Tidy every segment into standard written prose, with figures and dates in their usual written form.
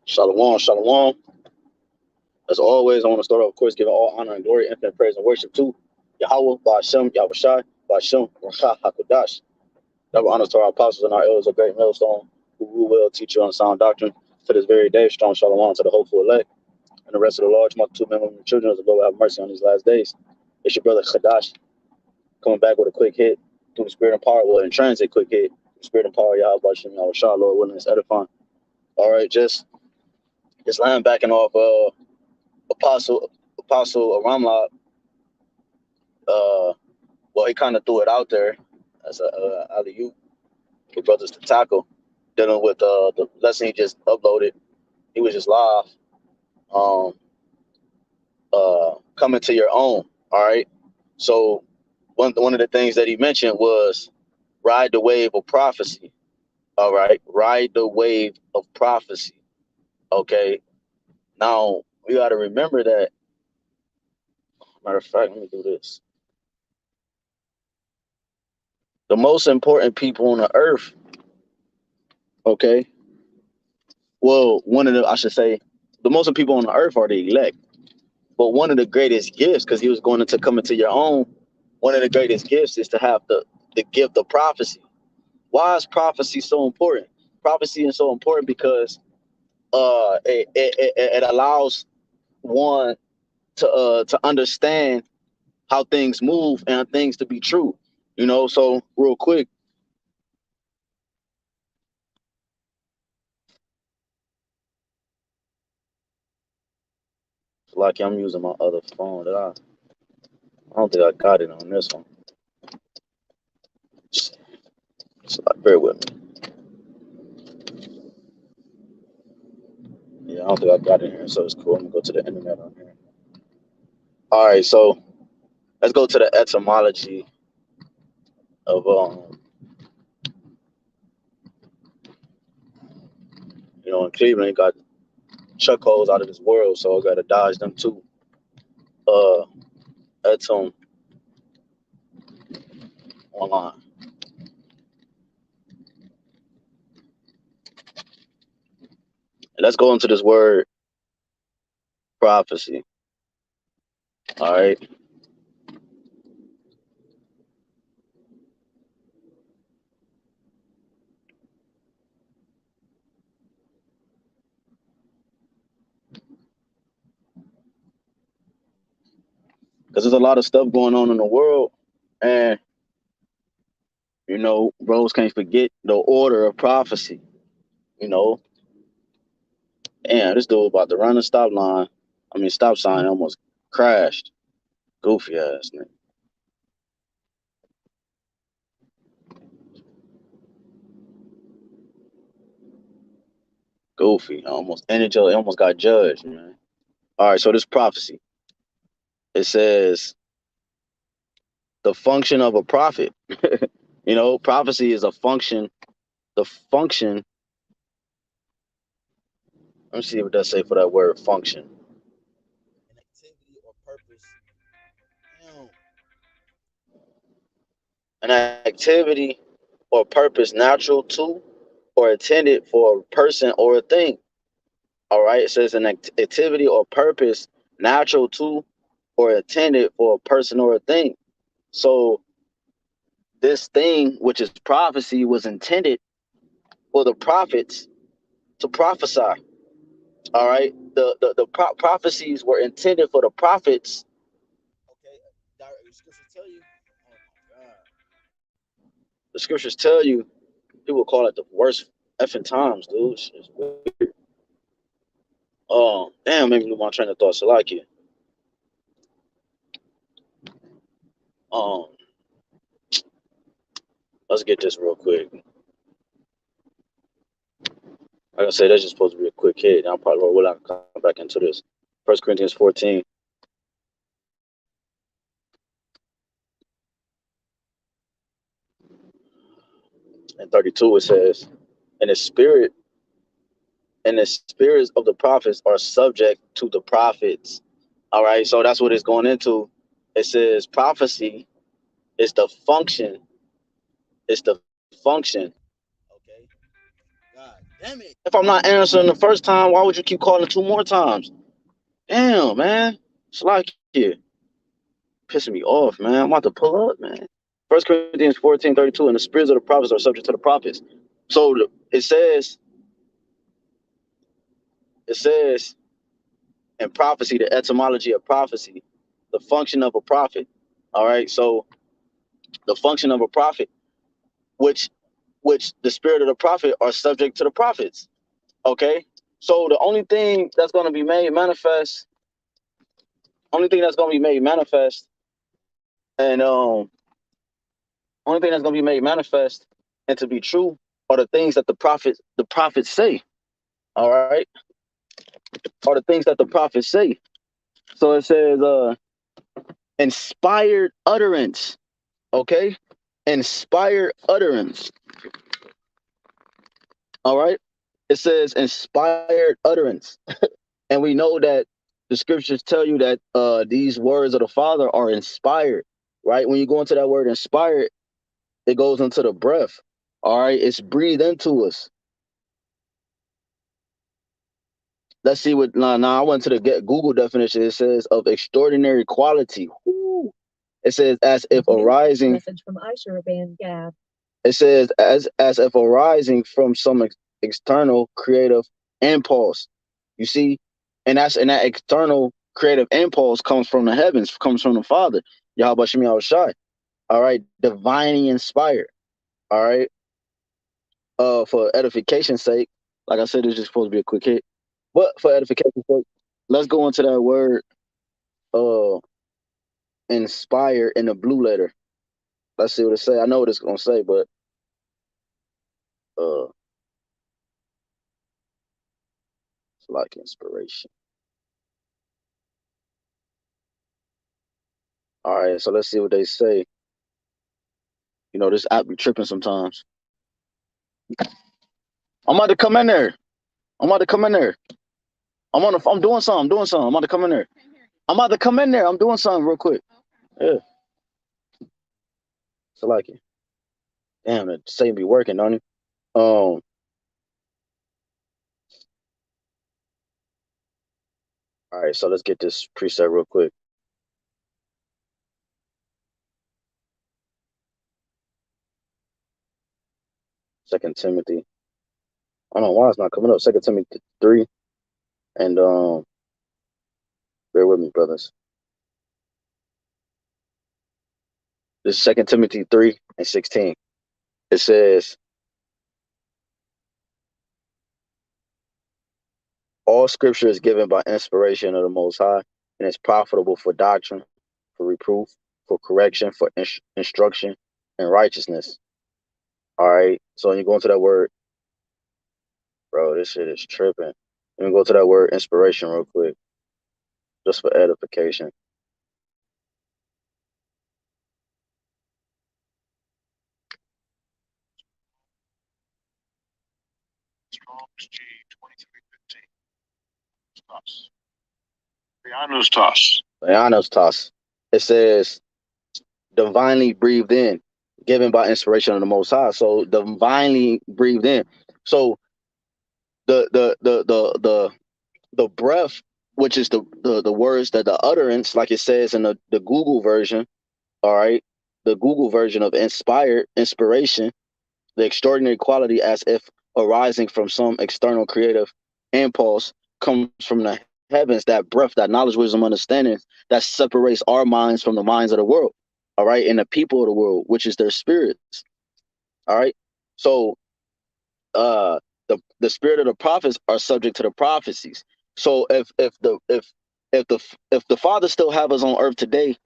Shalom, shalom. As always, I want to start off, of course, giving all honor and glory, infinite praise and worship to YAHWAH, BAHASHAM, YAHAWASHI, BAHASHAM, RAWCHAA, HAQADASH. Double honors to our apostles and our elders of great millstone, who will teach you on sound doctrine to this very day. Strong shalom to the hopeful elect and the rest of the large multitude men, women, and children of the Lord have mercy on these last days. It's your brother Kadash coming back with a quick hit through the spirit and power, well, in transit, quick hit, spirit and power, Yahweh, Shem, Yahweh, Lord willing, it's edifying. All right, just laying backing off Apostle Ramla. Well, he kind of threw it out there as a alley-oop for brothers to tackle, dealing with the lesson he just uploaded. He was just live. Coming to your own. All right. So one of the things that he mentioned was ride the wave of prophecy. All right, ride the wave of prophecy. Okay. Now we got to remember that. Matter of fact, let me do this. The most important people on the earth. Okay. Well, I should say, the most people on the earth are the elect. But one of the greatest gifts, because he was going into coming to your own, one of the greatest gifts is to have the gift of prophecy. Why is prophecy so important? Prophecy is so important because it allows one to understand how things move and things to be true. You know, so real quick. Like I'm using my other phone that I don't think I got it on this one. So bear with me. Yeah, I don't think I got it here, so it's cool. I'm gonna go to the internet on here. All right, so let's go to the etymology of in Cleveland, got chuck holes out of this world, so I gotta dodge them too. Etym online. And let's go into this word prophecy. All right. Because there's a lot of stuff going on in the world, and bros can't forget the order of prophecy. Damn, this dude about to run a stop sign, almost crashed. Goofy ass nigga. Goofy. Almost got judged, man. All right, so this prophecy. It says the function of a prophet. Prophecy is a function. The function. Let me see what that say for that word function. An activity or purpose. An activity or purpose natural to or intended for a person or a thing. All right, it says an activity or purpose natural to or intended for a person or a thing. So this thing, which is prophecy, was intended for the prophets to prophesy. All right, the prophecies were intended for the prophets. Okay, the scriptures tell you. Oh my God. The scriptures tell you. People call it the worst effing times, dude. It's weird. Oh, damn, maybe lose my train of thought. So like it. Um, let's get this real quick. Like I said, that's just supposed to be a quick hit. I'm probably will come back into this. 1 Corinthians 14. And 32, it says, and the spirit and the spirits of the prophets are subject to the prophets. All right, so that's what it's going into. It says prophecy is the function. It's the function. Okay. God Damn it. If I'm not answering the first time, why would you keep calling 2 more times? Damn, man. It's like you pissing me off, man. I'm about to pull up, man. 1 Corinthians 14:32, and the spirits of the prophets are subject to the prophets. So it says in prophecy, the etymology of prophecy, the function of a prophet. All right. So the function of a prophet, which the spirit of the prophet are subject to the prophets. Okay. So the only thing that's gonna be made manifest, and only thing that's gonna be made manifest and to be true are the things that the prophets say. All right, are the things that the prophets say. So it says, inspired utterance. Okay, inspired utterance. All right, it says inspired utterance, and we know that the scriptures tell you that these words of the Father are inspired. Right, when you go into that word inspired, it goes into the breath. All right, it's breathed into us. Let's see what. Now I went to the Google definition. It says of extraordinary quality. Woo. It says as if arising. Message from Gab. It says as if arising from some external creative impulse. You see, and that external creative impulse comes from the heavens, comes from the Father, YAHWASHI. All right, divinely inspired. All right, for edification's sake, like I said, it's just supposed to be a quick hit. But for edification's sake, let's go into that word uh inspire in the blue letter. Let's see what it say. I know what it's gonna say, but it's like inspiration. All right, so let's see what they say. You know, this app be tripping sometimes. I'm about to come in there. I'm about to come in there. I'm doing something. I'm doing something. I'm about to come in there. I'm about to come in there. I'm doing something real quick. Yeah. So like it. Damn, it say be working, don't it? All right, so let's get this preset real quick. Second Timothy. I don't know why it's not coming up. 2 Timothy 3. And bear with me, brothers. This is 2 Timothy 3:16. It says, all scripture is given by inspiration of the Most High, and is profitable for doctrine, for reproof, for correction, for instruction, and righteousness. All right. So when you go into that word, bro, this shit is tripping. Let me go to that word inspiration real quick, just for edification. Leanos Toss. It says divinely breathed in, given by inspiration of the Most High. So divinely breathed in. So the breath, which is the words that the utterance, like it says in the Google version. All right, the Google version of inspiration, the extraordinary quality as if arising from some external creative impulse comes from the heavens, that breath, that knowledge, wisdom, understanding that separates our minds from the minds of the world. All right, and the people of the world, which is their spirits. All right, so the spirit of the prophets are subject to the prophecies. So if the Father still have us on earth today,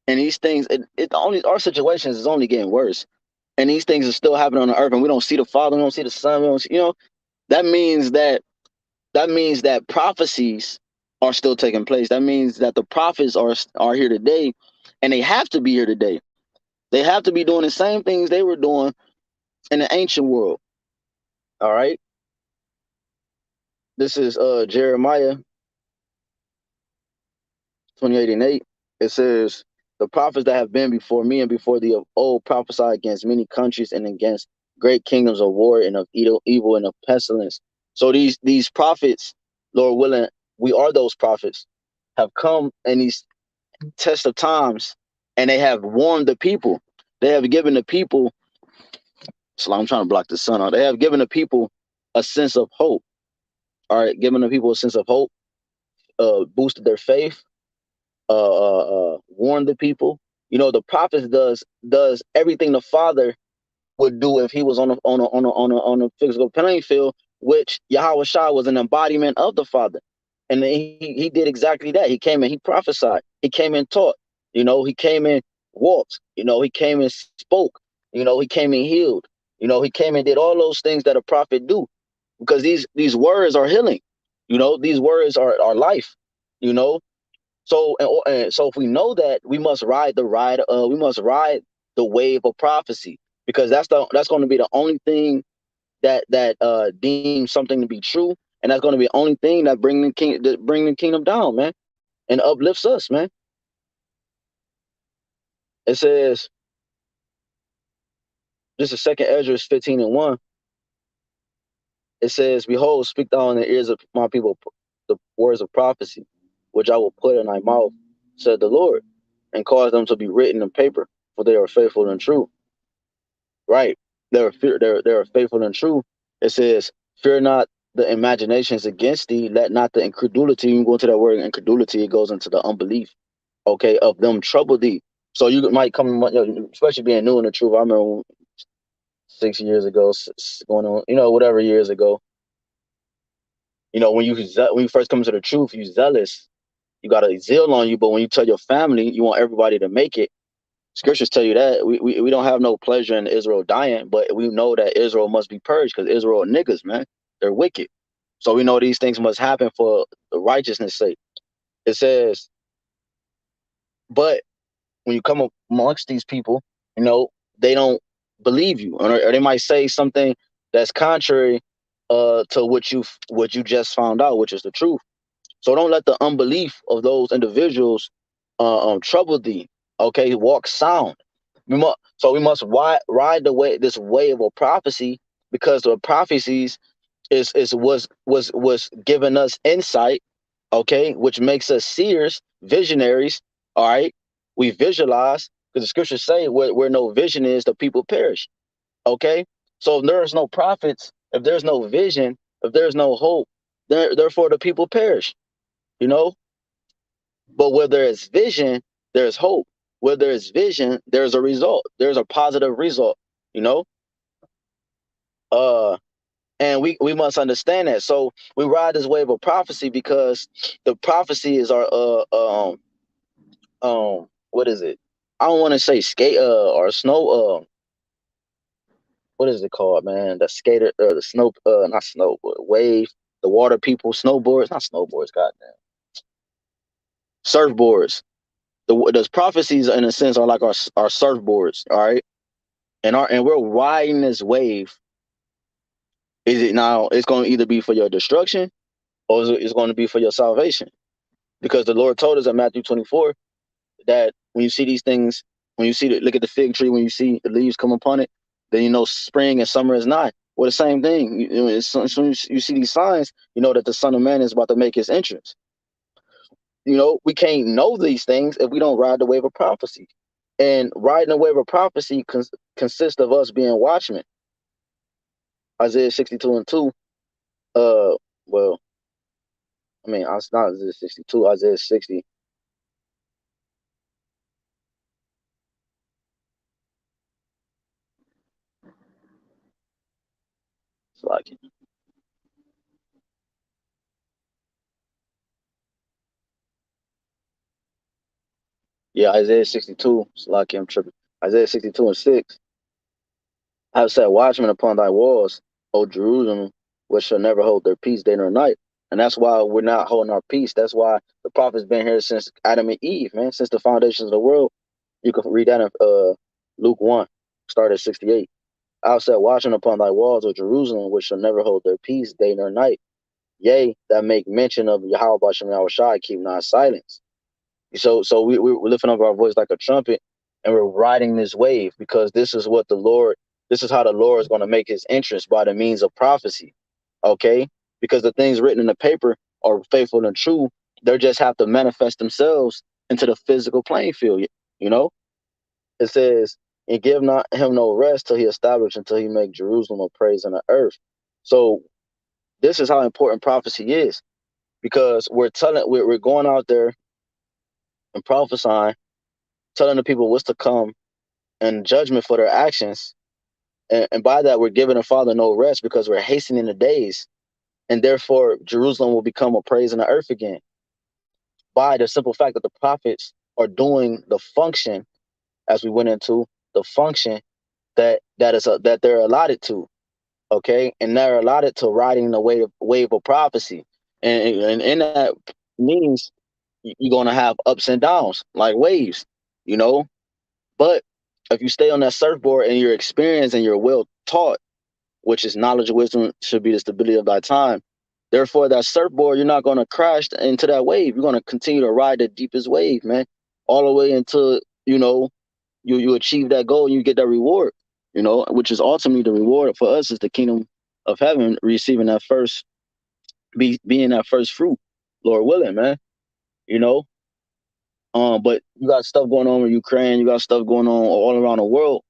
and these things, it only our situations is only getting worse, and these things are still happening on the earth, and we don't see the Father, we don't see the Son, we don't see, that means that prophecies are still taking place. That means that the prophets are here today, and they have to be here today. They have to be doing the same things they were doing in the ancient world. All right. This is Jeremiah 28:8. It says, the prophets that have been before me and before thee of old prophesy against many countries and against great kingdoms of war and of evil and of pestilence So these prophets, Lord willing, we are those prophets, have come in these tests of times, and they have warned the people. They have given the people. So I'm trying to block the sun out. They have given the people a sense of hope. All right, giving the people a sense of hope, boosted their faith, warned the people. The prophets does everything the Father would do if he was on a physical playing field, which Yahawashi was an embodiment of the Father. And he did exactly that. He came and he prophesied. He came and taught. He came and walked. He came and spoke. He came and healed. He came and did all those things that a prophet do, because these words are healing. These words are life. You know, so if we know that, we must ride the ride. We must ride the wave of prophecy, because that's going to be the only thing that deems something to be true, and that's going to be the only thing that bring the kingdom down, man, and uplifts us, man. It says, this is Second Ezra 15:1. It says, "Behold, speak thou in the ears of my people the words of prophecy, which I will put in thy mouth, said the Lord, and cause them to be written in paper, for they are faithful and true." Right? They're faithful and true. It says, "Fear not the imaginations against thee, let not the incredulity," you go into that word incredulity, it goes into the unbelief, okay, "of them trouble thee." So you might come, especially being new in the truth. I remember 6 years ago, going on, whatever years ago, when you first come to the truth, you zealous, you got a zeal on you, but when you tell your family, you want everybody to make it. Scriptures tell you that we don't have no pleasure in Israel dying, but we know that Israel must be purged, because Israel are niggas, man. They're wicked. So we know these things must happen for the righteousness' sake. It says, but when you come amongst these people, they don't believe you, or they might say something that's contrary to what you just found out, which is the truth. So don't let the unbelief of those individuals trouble thee. Okay, walk sound. We must ride this wave of prophecy, because the prophecies was giving us insight. Okay, which makes us seers, visionaries. All right, we visualize, because the scriptures say where no vision is, the people perish. Okay, so if there's no prophets, if there's no vision, if there's no hope, therefore the people perish. You know, but where there is vision, there's hope. Where there is vision, there's a result. There's a positive result. You know, uh, and we must understand that. So we ride this wave of prophecy, because the prophecy is our what is it? I don't want to say skate or snow what is it called, man? The skater the snow not snow wave, the water people, snowboards, not snowboards, goddamn, surfboards. The prophecies in a sense are like our surfboards, all right, and we're riding this wave. Is it now? It's going to either be for your destruction, or it's going to be for your salvation, because the Lord told us in Matthew 24 that when you see these things, when you see look at the fig tree, when you see the leaves come upon it, then spring and summer is nigh. Well, the same thing. As soon as you see these signs, you know that the Son of Man is about to make his entrance. We can't know these things if we don't ride the wave of prophecy. And riding the wave of prophecy consists of us being watchmen. Isaiah 62:2. Uh, well, I mean, it's not Isaiah 62. Isaiah 60. It's like, yeah, Isaiah 62. It's like, I'm tripping. Isaiah 62:6. I have set watchmen upon thy walls, O Jerusalem, which shall never hold their peace day nor night. And that's why we're not holding our peace. That's why the prophet's been here since Adam and Eve, man, since the foundations of the world. You can read that in Luke 1, start at 68. I have set watchmen upon thy walls, O Jerusalem, which shall never hold their peace day nor night. Yea, that make mention of Yahweh Bashem Yahawashi, keep not silence. So we're lifting up our voice like a trumpet, and we're riding this wave, because this is how the Lord is going to make his entrance, by the means of prophecy. Okay, because the things written in the paper are faithful and true. They just have to manifest themselves into the physical playing field. You know, it says, "And give not him no rest till he establish until he make Jerusalem a praise in the earth." So this is how important prophecy is, because we're going out there and prophesying, telling the people what's to come and judgment for their actions. And by that, we're giving the Father no rest because we're hastening the days. And therefore, Jerusalem will become a praise in the earth again, by the simple fact that the prophets are doing the function, as we went into, the function that they're allotted to. Okay, and they're allotted to riding the wave of prophecy, and in that means you're going to have ups and downs like waves, you know. But if you stay on that surfboard and you're experienced and you're well taught, which is knowledge, wisdom should be the stability of thy time. Therefore, that surfboard, you're not going to crash into that wave. You're going to continue to ride the deepest wave, man, all the way until, you know, you achieve that goal and you get that reward, you know, which is ultimately the reward for us is the kingdom of heaven, receiving that first, being that first fruit, Lord willing, man, you know. But you got stuff going on in Ukraine, you got stuff going on all around the world.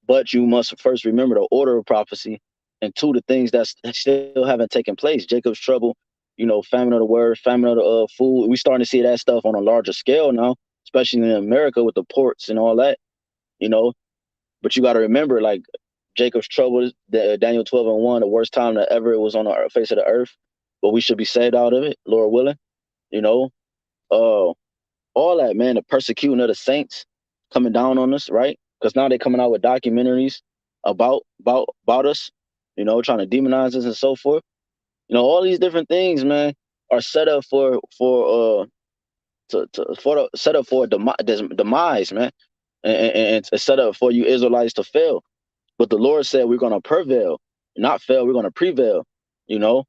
But you must first remember the order of prophecy, and two, the things that still haven't taken place. Jacob's trouble, you know, famine of the word, famine of the food. We starting to see that stuff on a larger scale now, especially in America with the ports and all that, you know. But you got to remember, like Jacob's trouble, Daniel 12:1, the worst time that ever it was on the face of the earth. But we should be saved out of it, Lord willing, you know. Uh, all that, man, the persecuting of the saints coming down on us, right? Because now they're coming out with documentaries about us, you know, trying to demonize us and so forth. You know, all these different things, man, are set up set up for demise, man, and it's set up for you Israelites to fail. But the Lord said we're gonna prevail, not fail. We're gonna prevail. You know,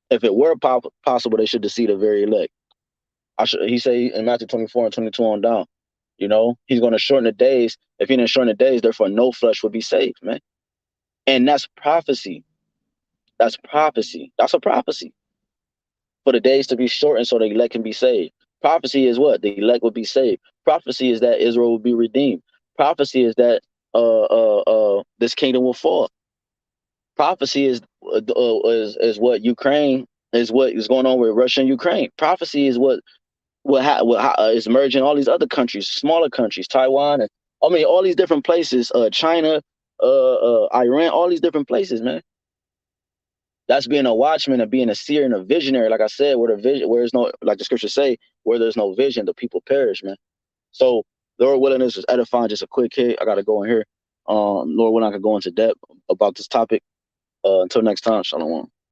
if it were possible, they should deceive the very elect. He say in Matthew 24:22 on down. You know, he's going to shorten the days. If he didn't shorten the days, therefore no flesh would be saved, man. And that's prophecy. That's prophecy. That's a prophecy for the days to be shortened so the elect can be saved. Prophecy is what? The elect will be saved. Prophecy is that Israel will be redeemed. Prophecy is that this kingdom will fall. Prophecy is what Ukraine is, what is going on with Russia and Ukraine. Prophecy is what is merging all these other countries, smaller countries, Taiwan, and I mean all these different places, China, Iran, all these different places, man. That's being a watchman and being a seer and a visionary. Like I said, where the vision, where there's no, like the scriptures say, where there's no vision, the people perish, man. So Lord willing, this is edifying. Just a quick hit. I got to go in here. Lord willing, I could go into depth about this topic. Until next time, shalom.